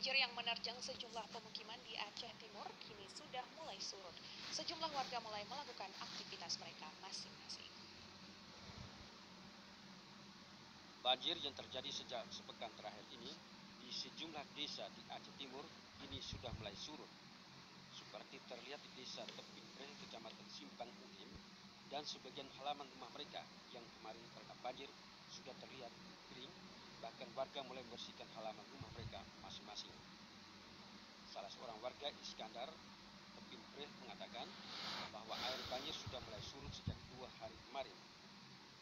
Banjir yang menerjang sejumlah pemukiman di Aceh Timur kini sudah mulai surut. Sejumlah warga mulai melakukan aktivitas mereka masing-masing. Banjir yang terjadi sejak sepekan terakhir ini di sejumlah desa di Aceh Timur kini sudah mulai surut. Seperti terlihat di desa Teping Preh, Kecamatan Simpang Ulim, dan sebagian halaman rumah mereka yang kemarin terendam banjir sudah terlihat kering, bahkan warga mulai membersihkan halaman rumah mereka masing-masing. Salah seorang warga, Iskandar Teping Preh, mengatakan bahwa air banjir sudah mulai surut sejak 2 hari kemarin,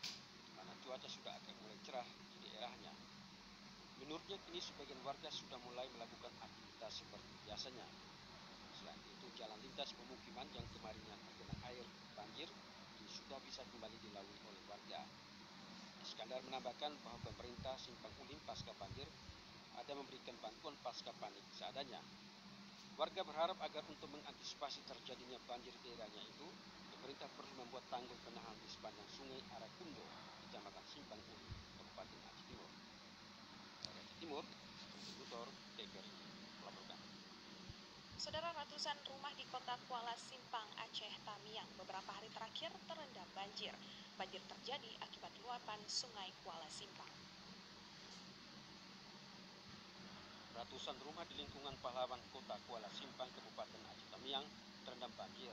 di mana cuaca sudah agak mulai cerah di daerahnya. Menurutnya kini sebagian warga sudah mulai melakukan aktivitas seperti biasanya. Selain itu, jalan lintas pemukiman yang kemarinnya tergenang air banjir kini sudah bisa kembali dilalui oleh warga. Iskandar menambahkan bahwa pemerintah Simpang Ulim pasca banjir ada memberikan bantuan pasca panik seadanya. Warga berharap agar untuk mengantisipasi terjadinya banjir di daerahnya itu, pemerintah perlu membuat tanggul penahan di sepanjang sungai Arakundo, Kecamatan Simpang Ulim, Kabupaten Aceh Timur. Dari Aceh Timur, kontributor TVRI melaporkan. Saudara, ratusan rumah di kota Kuala Simpang, Aceh Tamiang beberapa hari terakhir terendam banjir. Banjir terjadi akibat luapan sungai Kuala Simpang. Ratusan rumah di lingkungan Pahlawan Kota Kuala Simpang, Kabupaten Aceh Tamiang terendam banjir.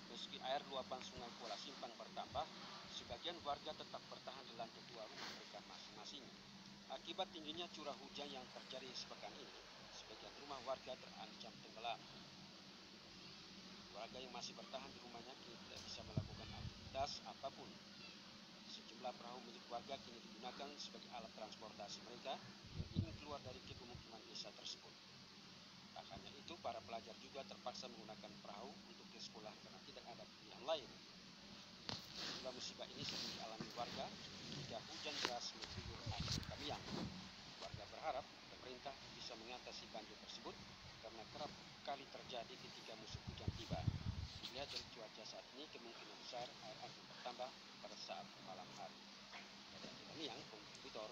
Meski air luapan sungai Kuala Simpang bertambah, sebagian warga tetap bertahan di lantai 2 rumah mereka masing-masing. Akibat tingginya curah hujan yang terjadi sepekan ini, sebagian rumah warga terancam tenggelam. Warga yang masih bertahan di rumahnya kini tidak bisa melakukan aktivitas apapun. Sejumlah perahu milik warga kini digunakan sebagai alat transportasi mereka yang ingin keluar dari pemukiman desa tersebut. Tak hanya itu, para pelajar juga terpaksa menggunakan perahu untuk ke sekolah karena tidak ada pilihan lain. Sejumlah musibah ini sering dialami warga jika hujan deras mengguyur Aceh Tamiang. Warga berharap pemerintah bisa mengatasi banjir tersebut karena kerap kali terjadi ketika musim hujan tiba. Dilihat dari cuaca saat ini, kemungkinan besar air akan bertambah pada saat malam hari. Dari Aceh Tamiang, kontributor